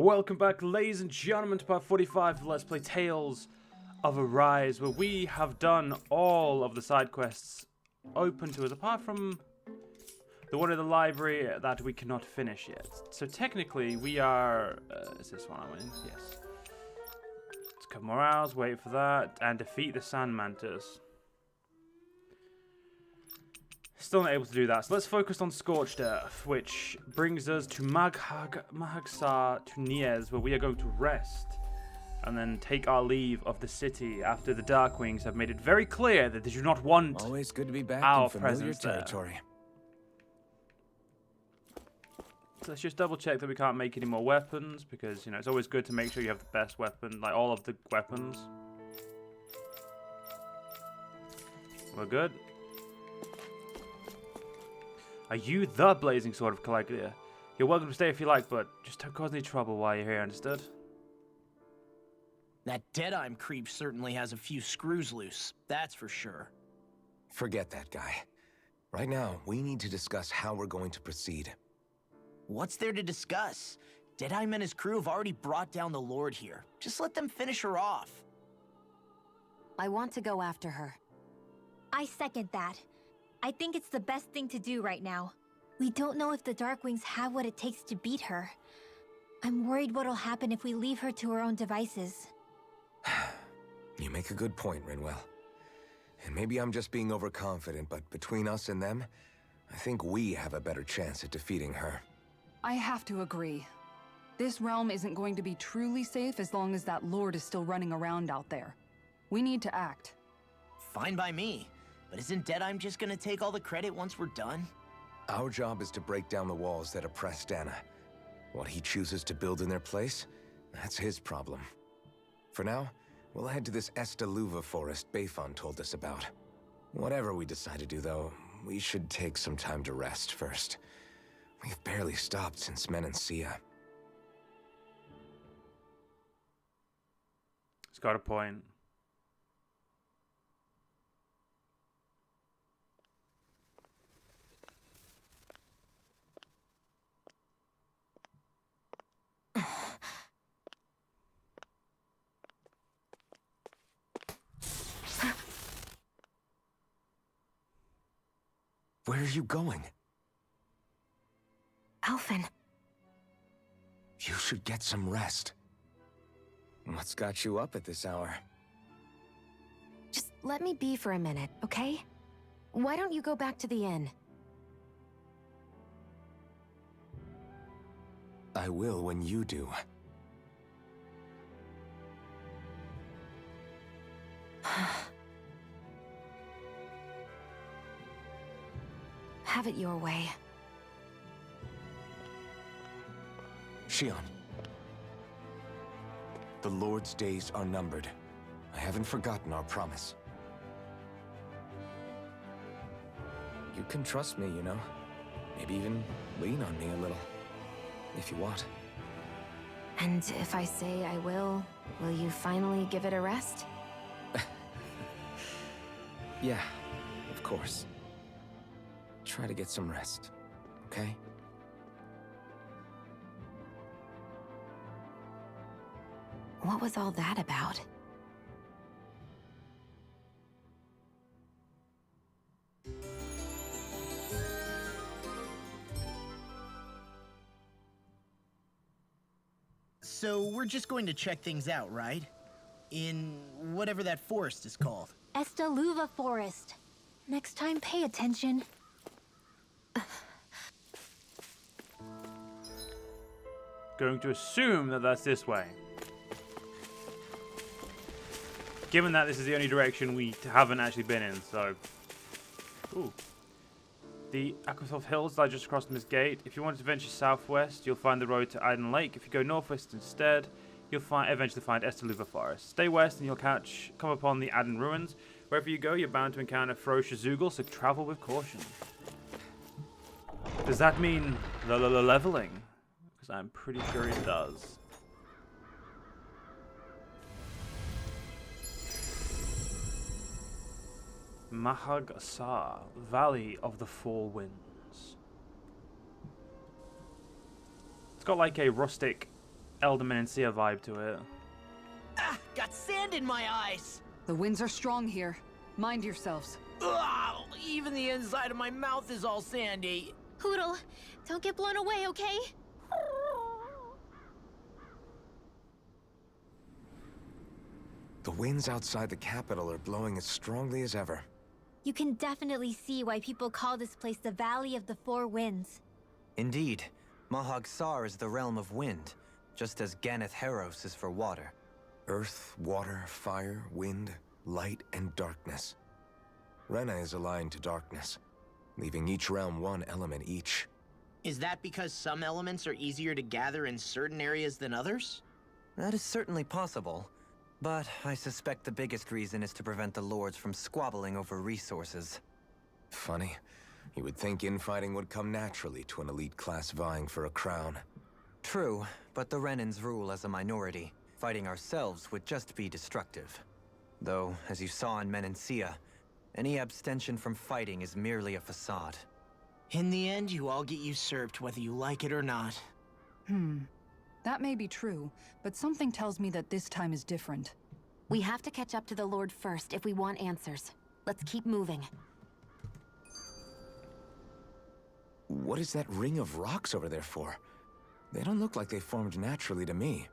Welcome back, ladies and gentlemen, to part 45 of Let's Play Tales of Arise, where we have done all of the side quests open to us, apart from the one in the library that we cannot finish yet. So technically, we are... is this one I'm in? Yes. Let's couple more hours, wait for that, and defeat the Sand Mantis. Still not able to do that, so let's focus on Scorched Earth, which brings us to Mahagsar to Niez, where we are going to rest and then take our leave of the city after the Darkwings have made it very clear that they do not want always good to be back our in familiar presence territory. So let's just double check that we can't make any more weapons, because, you know, it's always good to make sure you have the best weapon, like all of the weapons. We're good. Are you the Blazing Sword of Caligula? You're welcome to stay if you like, but just don't cause any trouble while you're here, understood? That Deadeye creep certainly has a few screws loose, that's for sure. Forget that guy. Right now, we need to discuss how we're going to proceed. What's there to discuss? Deadeye and his crew have already brought down the Lord here. Just let them finish her off. I want to go after her. I second that. I think it's the best thing to do right now. We don't know if the Darkwings have what it takes to beat her. I'm worried what'll happen if we leave her to her own devices. You make a good point, Rinwell. And maybe I'm just being overconfident, but between us and them, I think we have a better chance at defeating her. I have to agree. This realm isn't going to be truly safe as long as that Lord is still running around out there. We need to act. Fine by me. But isn't Deadeye just gonna take all the credit once we're done? Our job is to break down the walls that oppress Dana. What he chooses to build in their place, that's his problem. For now, we'll head to this Estaluva forest Bayfon told us about. Whatever we decide to do, though, we should take some time to rest first. We've barely stopped since Menancia. It's got a point. Where are you going? Alphen. You should get some rest. What's got you up at this hour? Just let me be for a minute, okay? Why don't you go back to the inn? I will when you do. Have it your way. Shion. The Lord's days are numbered. I haven't forgotten our promise. You can trust me, you know. Maybe even lean on me a little. If you want. And if I say I will you finally give it a rest? Yeah, of course. Try to get some rest, okay? What was all that about? So we're just going to check things out, right? In whatever that forest is called. Estaluva Forest. Next time, pay attention. Going to assume that that's this way. Given that this is the only direction we haven't actually been in, so... Ooh. The Aquathoth Hills lie just across from this gate. If you want to venture southwest, you'll find the road to Iden Lake. If you go northwest instead, you'll eventually find Estaluva Forest. Stay west and you'll come upon the Aden Ruins. Wherever you go, you're bound to encounter ferocious Zoogle, so travel with caution. Does that mean leveling? Because I'm pretty sure it does. Mahagsar, Valley of the Four Winds. It's got like a rustic Elderman and Sia vibe to it. Ah, got sand in my eyes. The winds are strong here. Mind yourselves. Ugh, even the inside of my mouth is all sandy. Hoodle, don't get blown away, okay? The winds outside the capital are blowing as strongly as ever. You can definitely see why people call this place the Valley of the Four Winds. Indeed. Mahag Sar is the realm of wind, just as Ganeth Heros is for water. Earth, water, fire, wind, light, and darkness. Rena is aligned to darkness, leaving each realm one element each. Is that because some elements are easier to gather in certain areas than others? That is certainly possible, but I suspect the biggest reason is to prevent the lords from squabbling over resources. Funny. You would think infighting would come naturally to an elite class vying for a crown. True, but the Renans rule as a minority. Fighting ourselves would just be destructive. Though, as you saw in Menancia, any abstention from fighting is merely a facade. In the end, you all get usurped whether you like it or not. That may be true, but something tells me that this time is different. We have to catch up to the Lord first if we want answers. Let's keep moving. What is that ring of rocks over there for? They don't look like they formed naturally to me.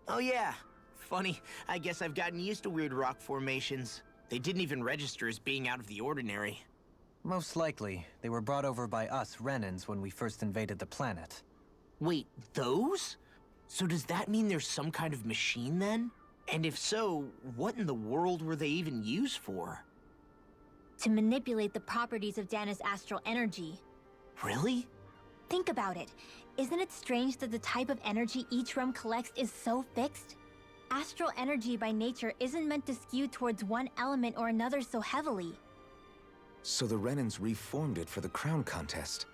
Oh yeah. Funny, I guess I've gotten used to weird rock formations. They didn't even register as being out of the ordinary. Most likely, they were brought over by us Renans when we first invaded the planet. Wait, those? So does that mean there's some kind of machine then? And if so, what in the world were they even used for? To manipulate the properties of Dana's astral energy. Really? Think about it. Isn't it strange that the type of energy each realm collects is so fixed? Astral energy by nature isn't meant to skew towards one element or another so heavily. So the Renans reformed it for the crown contest.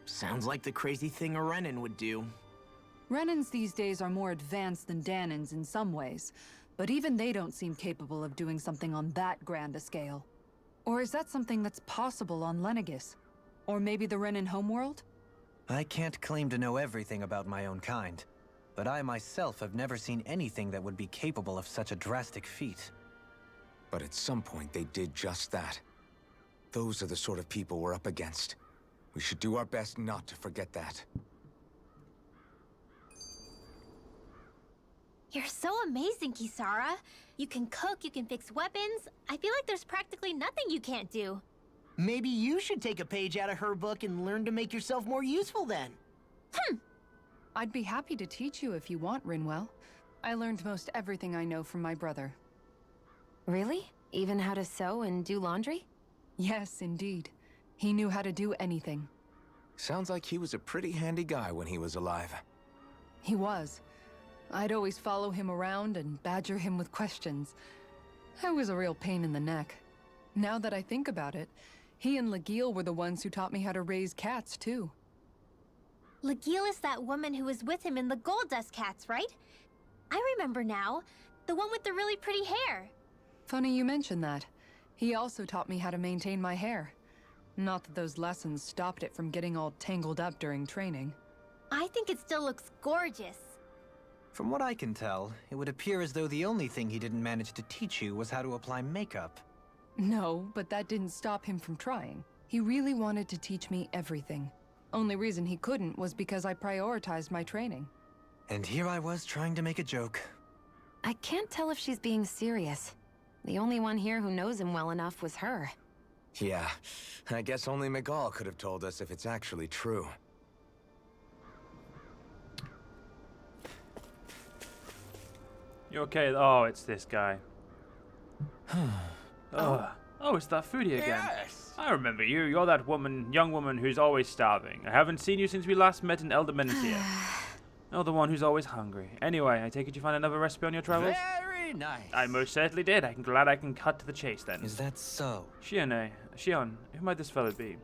Sounds like the crazy thing a Renan would do. Renans these days are more advanced than Danans in some ways, but even they don't seem capable of doing something on that grand a scale. Or is that something that's possible on Lenegis? Or maybe the Renan homeworld? I can't claim to know everything about my own kind, but I myself have never seen anything that would be capable of such a drastic feat. But at some point they did just that. Those are the sort of people we're up against. We should do our best not to forget that. You're so amazing, Kisara. You can cook, you can fix weapons. I feel like there's practically nothing you can't do. Maybe you should take a page out of her book and learn to make yourself more useful then. I'd be happy to teach you if you want, Rinwell. I learned most everything I know from my brother. Really? Even how to sew and do laundry? Yes, indeed. He knew how to do anything. Sounds like he was a pretty handy guy when he was alive. He was. I'd always follow him around and badger him with questions. I was a real pain in the neck. Now that I think about it, he and Legil were the ones who taught me how to raise cats, too. Legil is that woman who was with him in the Gold Dust Cats, right? I remember now. The one with the really pretty hair. Funny you mention that. He also taught me how to maintain my hair. Not that those lessons stopped it from getting all tangled up during training. I think it still looks gorgeous. From what I can tell, it would appear as though the only thing he didn't manage to teach you was how to apply makeup. No, but that didn't stop him from trying. He really wanted to teach me everything. Only reason he couldn't was because I prioritized my training. And here I was trying to make a joke. I can't tell if she's being serious. The only one here who knows him well enough was her. Yeah, I guess only Miguel could have told us if it's actually true. You okay? Oh, it's this guy. Oh, it's that foodie again. Yes! I remember you. You're that woman, young woman who's always starving. I haven't seen you since we last met in Elder Menacia. Oh, the one who's always hungry. Anyway, I take it you find another recipe on your travels? Very nice. I most certainly did. I'm glad I can cut to the chase then. Is that so? Shion, who might this fellow be?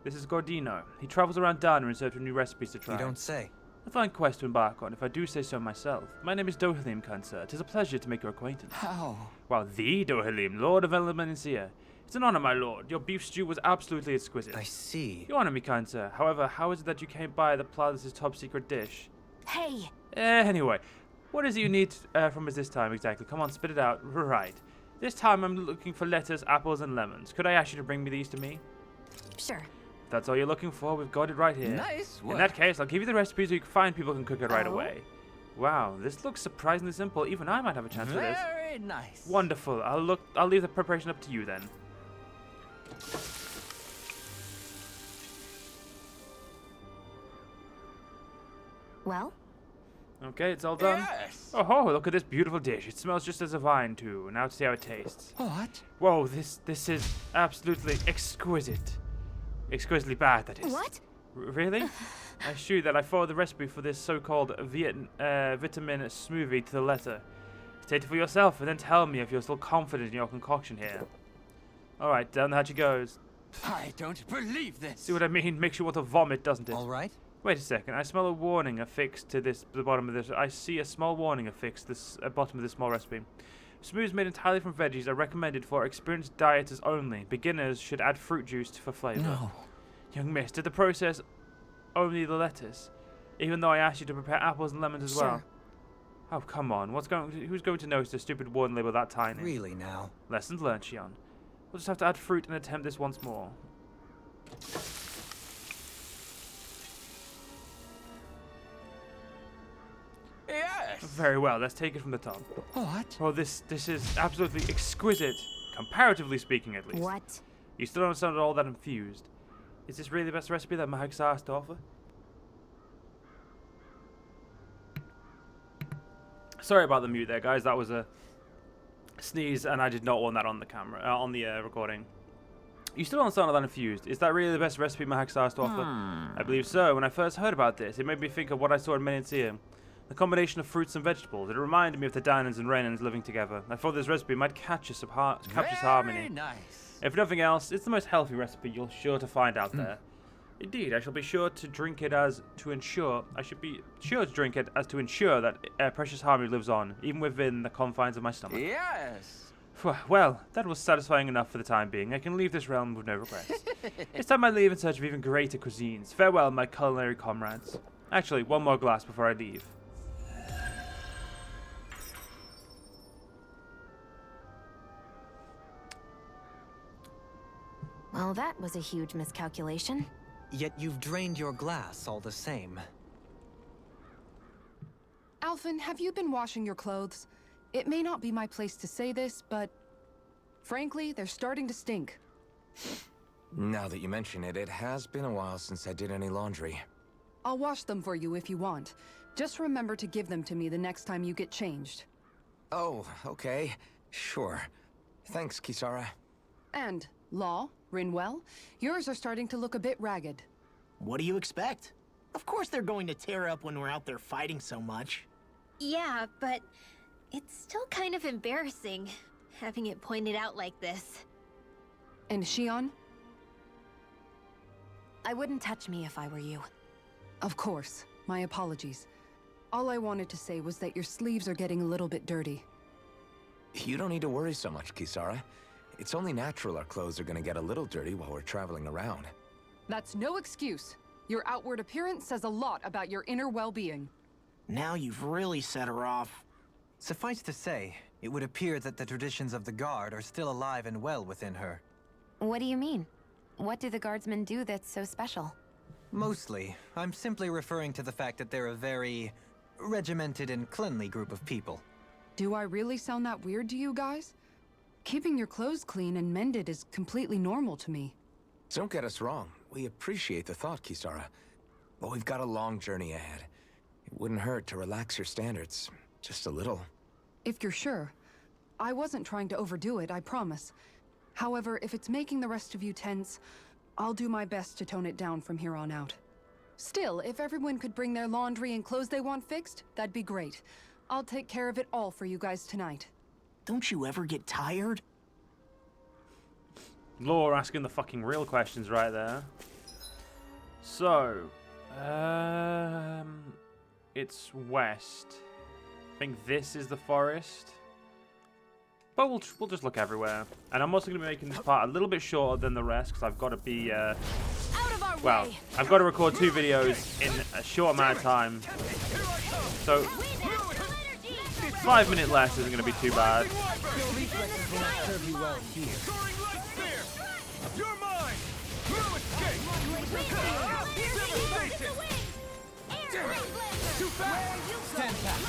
This is Gordino. He travels around Dana in search of new recipes to try. You don't say. A fine quest to embark on, if I do say so myself. My name is Dohalim, kind sir. It is a pleasure to make your acquaintance. How? Well, the Dohalim, Lord of Elder Menacia. It's an honor, my lord. Your beef stew was absolutely exquisite. I see. You honor me, kind sir. However, how is it that you came by the Plaza's top secret dish? Hey! Anyway, what is it you need from us this time exactly? Come on, spit it out. Right. This time I'm looking for lettuce, apples, and lemons. Could I ask you to bring me these to me? Sure. If that's all you're looking for, we've got it right here. Nice work. In that case, I'll give you the recipe so you can find people who can cook it right away. Wow, this looks surprisingly simple. Even I might have a chance for this. Very nice. Wonderful. I'll leave the preparation up to you then. Well? Okay, it's all done. Yes. Oh, look at this beautiful dish. It smells just as a vine too. Now to see how it tastes. What? Whoa, this is absolutely exquisite. Exquisitely bad, that is. What? Really? I assure you that I followed the recipe for this so-called vitamin smoothie to the letter. Taste it for yourself and then tell me if you're still confident in your concoction here. Alright, down the hatch it goes. I don't believe this. See what I mean? Makes you want to vomit, doesn't it? All right. Wait a second. I smell a warning affixed to the bottom of this. I see a small warning affixed to the bottom of this small recipe. Smoothies made entirely from veggies are recommended for experienced dieters only. Beginners should add fruit juice for flavor. No. Young miss, did the process only the lettuce? Even though I asked you to prepare apples and lemons as well. Sure. Oh, come on. Who's going to notice a stupid warning label that tiny? Really now. Lessons learned, Shion. We'll just have to add fruit and attempt this once more. Yes. Very well, let's take it from the top. What? Oh, this is absolutely exquisite, comparatively speaking at least. What? You still don't sound at all that infused. Is this really the best recipe that Mahaksa has to offer? Sorry about the mute there, guys. That was a sneeze, and I did not want that on the camera, on the recording. You still don't sound all that infused. Is that really the best recipe Mahaksa has to offer? I believe so. When I first heard about this, it made me think of what I saw in Menancia. The combination of fruits and vegetables. It reminded me of the Dainans and Renans living together. I thought this recipe might capture some harmony. Very nice. If nothing else, it's the most healthy recipe you'll sure to find out there. Indeed, I shall be sure to drink it to ensure that precious harmony lives on, even within the confines of my stomach. Yes. Well, that was satisfying enough for the time being. I can leave this realm with no regrets. It's time I leave in search of even greater cuisines. Farewell, my culinary comrades. Actually, one more glass before I leave. Well, that was a huge miscalculation. Yet you've drained your glass all the same. Alphen, have you been washing your clothes? It may not be my place to say this, but frankly, they're starting to stink. Now that you mention it, it has been a while since I did any laundry. I'll wash them for you if you want. Just remember to give them to me the next time you get changed. Oh, okay. Sure. Thanks, Kisara. And, Law, Rinwell, yours are starting to look a bit ragged. What do you expect? Of course they're going to tear up when we're out there fighting so much. Yeah, but it's still kind of embarrassing, having it pointed out like this. And Shion? I wouldn't touch me if I were you. Of course. My apologies. All I wanted to say was that your sleeves are getting a little bit dirty. You don't need to worry so much, Kisara. It's only natural our clothes are gonna get a little dirty while we're traveling around. That's no excuse. Your outward appearance says a lot about your inner well-being. Now you've really set her off. Suffice to say, it would appear that the traditions of the Guard are still alive and well within her. What do you mean? What do the guardsmen do that's so special? Mostly, I'm simply referring to the fact that they're a very regimented and cleanly group of people. Do I really sound that weird to you guys? Keeping your clothes clean and mended is completely normal to me. Don't get us wrong. We appreciate the thought, Kisara. But we've got a long journey ahead. It wouldn't hurt to relax your standards. Just a little. If you're sure. I wasn't trying to overdo it, I promise. However, if it's making the rest of you tense, I'll do my best to tone it down from here on out. Still, if everyone could bring their laundry and clothes they want fixed, that'd be great. I'll take care of it all for you guys tonight. Don't you ever get tired? Law asking the fucking real questions right there. So, it's west. I think this is the forest. But we'll just look everywhere. And I'm also going to be making this part a little bit shorter than the rest, because I've got to be, Out of our well, way! I've got to record 2 videos in a short amount of time. So 5 minutes less isn't going to be too bad.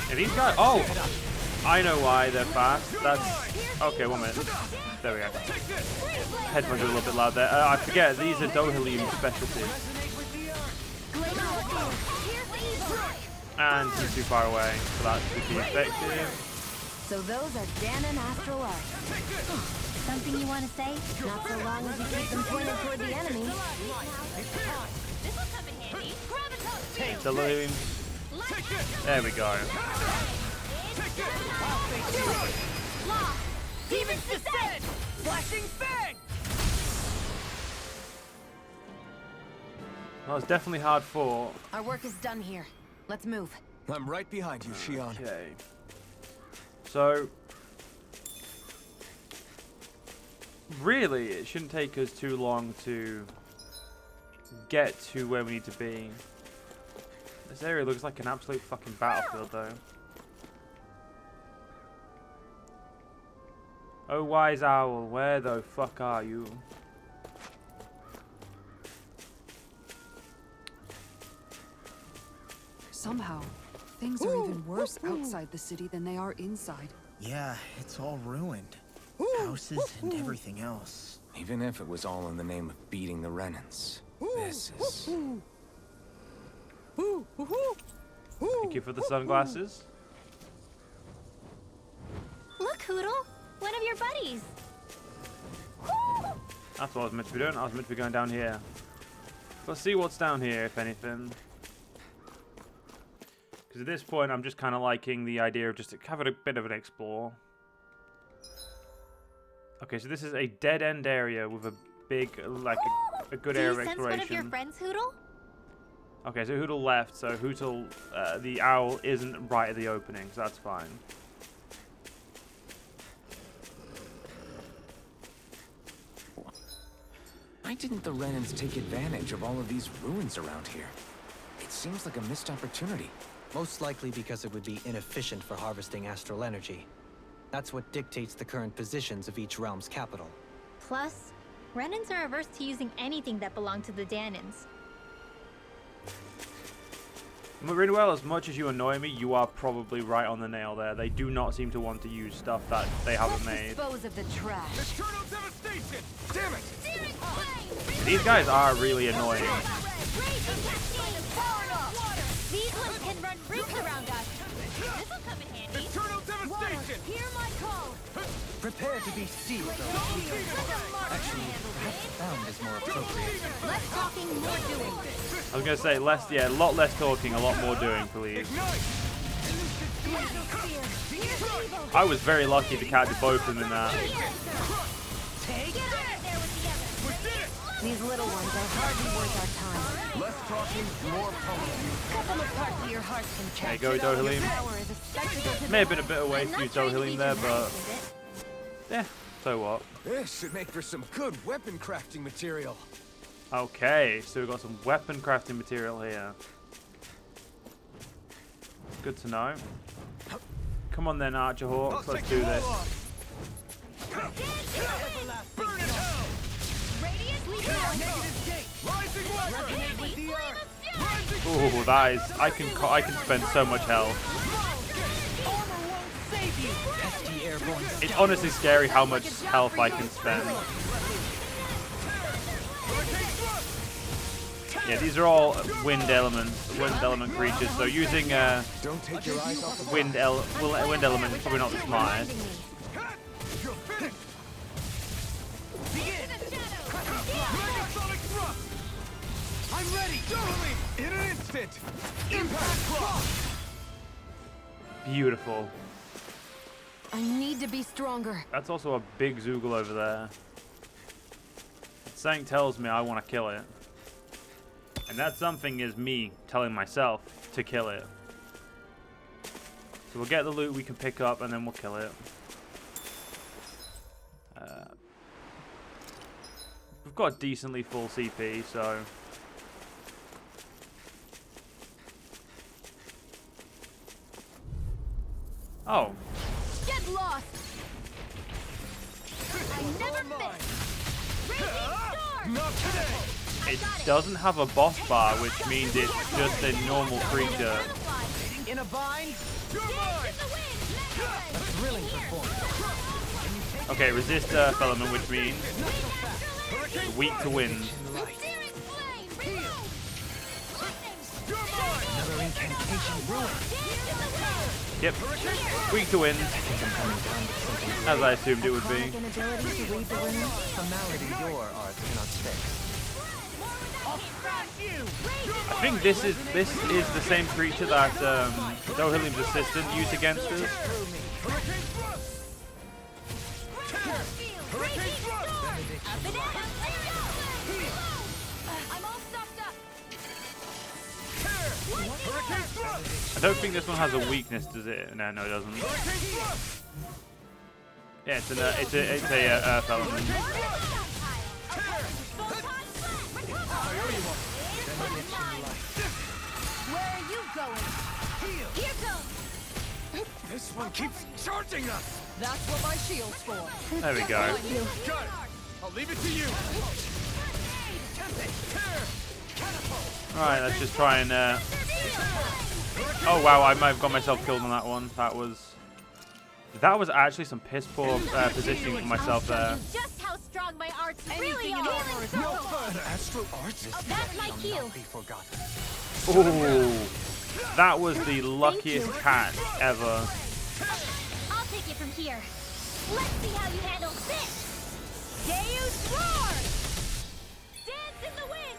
Yeah, these guys. Oh, I know why they're fast. That's okay. 1 minute. There we go. Headphones are a little bit loud there. I forget these are Dohalim's specialties. And he's too far away, so that should be effective. So those are Danon astral arcs. Something you want to say? Not so long as you keep them pointed toward the enemy. This'll come in handy. Dohalim. There we go. Demons descend! Flashing fang! That was definitely hard fought. Our work is done here. Let's move. I'm right behind you, Shion. Okay. So, really, it shouldn't take us too long to get to where we need to be. This area looks like an absolute fucking battlefield, though. Oh, wise owl, where the fuck are you? Somehow, things are even worse outside the city than they are inside. Yeah, it's all ruined. Houses and everything else. Even if it was all in the name of beating the Renans, this is... Thank you for the sunglasses. Look, Hoodle! One of your buddies! That's what I was meant to be doing. I was meant to be going down here. Let's see what's down here, if anything. Because at this point, I'm just kind of liking the idea of just having a bit of an explore. Okay, so this is a dead-end area with a big, like, a good area of exploration. Do you sense one of your friends, Hoodle? Okay, so Hoodle left, so Hoodle, the owl isn't right at the opening, so that's fine. Why didn't the Renans take advantage of all of these ruins around here? It seems like a missed opportunity. Most likely because it would be inefficient for harvesting astral energy. That's what dictates the current positions of each realm's capital. Plus, Renans are averse to using anything that belonged to the Danons. Rinwell, as much as you annoy me, you are probably right on the nail there. They do not seem to want to use stuff that they haven't made. Dispose of the trash. Eternal devastation! Damn it! These guys are really annoying. These ones can run roots around us. This'll come in handy. Eternal devastation! Hear my call. Prepare to be sealed, though. Actually, perhaps bound is more appropriate. Less talking, more doing. I was gonna say a lot less talking, a lot more doing, please. I was very lucky to catch both of them in that. These little ones are hardly worth our time. Less talking, more pumping. Cut them apart so your heart can There you catch. go, Dohalim. Power is a spectacle to May have been a bit away from you, Dohalim, there, but yeah, so what? This should make for some good weapon crafting material. Okay, so we've got some weapon crafting material here. Good to know. Come on then, Archer Hawks, let's do this. Ooh, that is, I can spend so much health. It's honestly scary how much health I can spend. Yeah, these are all wind element creatures. So using Don't take your eyes off the wind element is probably not the smartest. I'm ready! Dohalim! In an instant! Impact block! Beautiful. I need to be stronger. That's also a big Zoogle over there. Something tells me I want to kill it. And that something is me telling myself to kill it. So we'll get the loot we can pick up and then we'll kill it. We've got decently full CP, so... Oh. Get lost! I never miss! Raging storm! Not today! It doesn't have a boss bar, which means it's just a normal creature. In a bind? You're mine! Thrilling performance. Okay, resist Earth element, which means weak to wind. Another incantation ruin. Yep, weak to wind, as I assumed it would be. An ability to read the runes? A malady your art cannot fix. I think this is the same creature that Dohelium's assistant used against us. I don't think this one has a weakness, does it? No, it doesn't. Yeah, it's a earth element. Where are you going? Here goes! This one keeps charging us! That's what my shield's for. There we go. Got it! I'll leave it to you! Alright, let's just try and... Oh wow, I might have got myself killed on that one. That was actually some piss poor positioning for myself there. Just how strong my arts really are! No further astral arts! That's my cue! Be forgotten. Ooh, that was the luckiest cat ever. I'll take it from here. Let's see how you handle this! Deus Roar! Dance in the wind!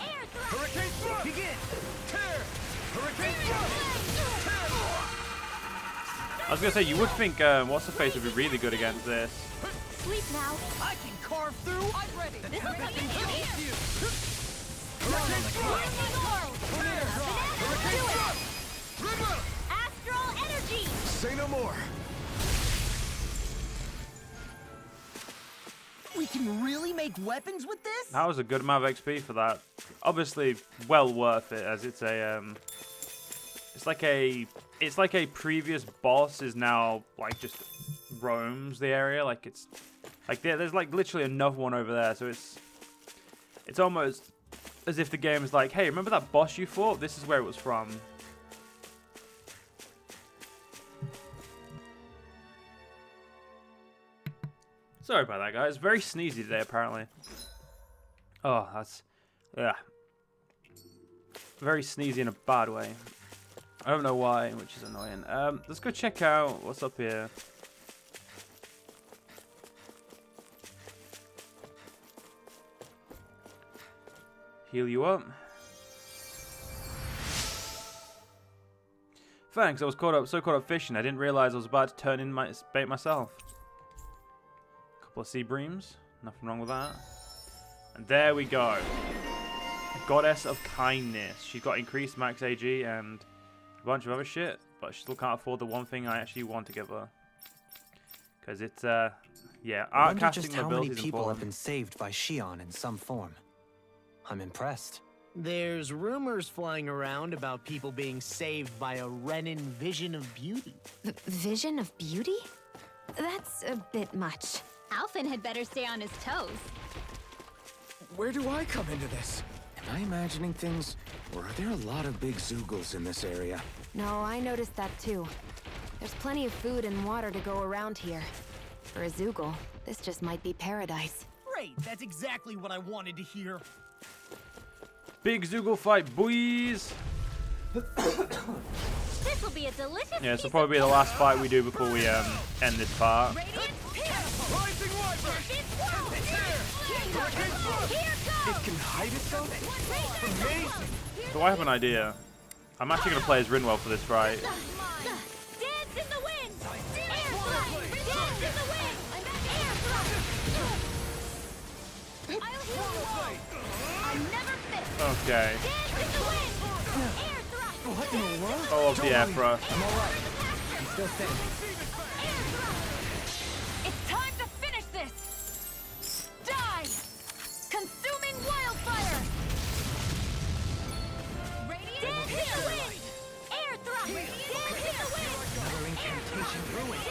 Air thrust! Hurricane thrust! Begin! Tear! Hurricane thrust! I was gonna say, you would think what's the face would be really good against this. Sleep now. I can carve through. I'm ready. This will come in handy. Astral energy! Say no more! We can really make weapons with this? That was a good amount of XP for that. Obviously, well worth it, as it's a it's like a previous boss is now like just roams the area. Like it's like there's like literally another one over there, so it's almost as if the game is like, hey, remember that boss you fought? This is where it was from. Sorry about that, guys. Very sneezy today, apparently. Oh, that's... yeah. Very sneezy in a bad way. I don't know why, which is annoying. Let's go check out what's up here. Heal you up. Thanks, I was so caught up fishing, I didn't realize I was about to turn in my bait myself. Couple of sea breams, nothing wrong with that. And there we go. Goddess of Kindness. She's got increased max AG and a bunch of other shit, but she still can't afford the one thing I actually want to give her. Because it's, yeah, art Wonder casting just how many abilities people important. have been saved by Shion in some form. I'm impressed. There's rumors flying around about people being saved by a Renin vision of beauty. Vision of beauty? That's a bit much. Alphen had better stay on his toes. Where do I come into this? Am I imagining things? Or are there a lot of big Zoogles in this area? No, I noticed that too. There's plenty of food and water to go around here. For a Zoogle, this just might be paradise. Great, that's exactly what I wanted to hear. Big Zoogle fight, boys! This will be a delicious Yeah, this will piece probably be of the last fight we do before we end this part. Radiant Rising Wyvern! It can hide itself? Amazing! So I have an idea. I'm actually going to play as Rinwell for this fight. Dance in the wind! Air thrust! Dance in the wind! Air thrust! I'll heal you all! I never miss! Okay. Dance in the wind! Air thrust! What in the world? Oh, off the air thrust. I'm alright. I'm still standing. Air thrust! It's time to finish this! Die! Consuming wildfire! Dance in the wind! Air thrust! Dance in the wind! location ruined.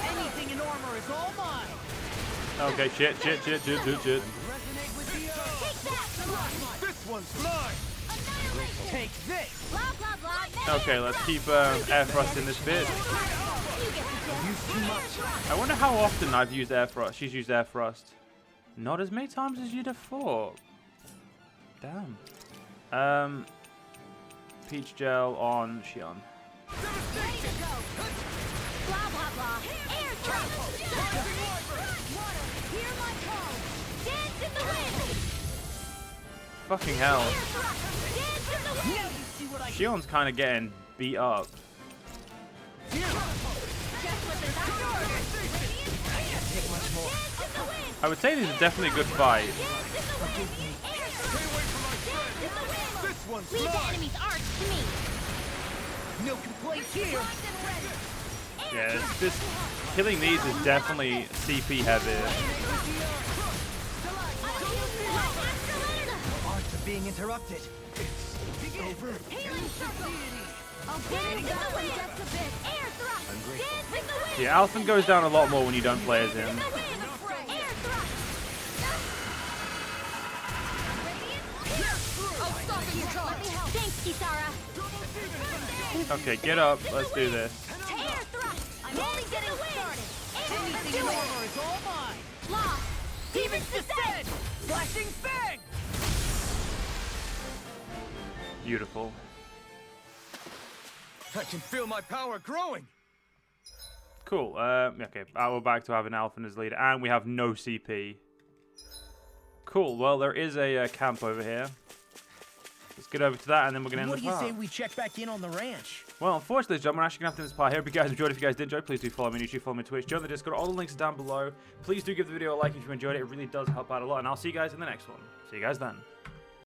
Anything in armor is all mine. Okay, shit. Resonate with the This one's mine. Take this. Okay, let's keep air thrust in this bit. I wonder how often I've used air thrust. She's used air thrust. Not as many times as you'd have thought. Damn. Peach gel on Xion. Fucking hell. Xion's kind of getting beat up. I would say this is definitely a good fight. Leave the enemy's arch to me. No complaints here. Yeah, this killing these is definitely CP heavy. Arts are being interrupted. It's over. Yeah, Alphen goes down a lot more when you don't play as him. Okay, get up. Let's do this. I'm only getting started. Anything in armor is all mine. Lost. Demon's descent. Flashing fang. Beautiful. I can feel my power growing. Cool. Okay, we're back to having Alphen as leader, and we have no CP. Cool. Well, there is a camp over here. Let's get over to that, and then we're going to end the part. What do you say we check back in on the ranch? Well, unfortunately, John, we're actually going to have to end this part here. Hope you guys enjoyed. If you guys did enjoy, please do follow me on YouTube, follow me on Twitch, join the Discord. All the links are down below. Please do give the video a like if you enjoyed it. It really does help out a lot, and I'll see you guys in the next one. See you guys then.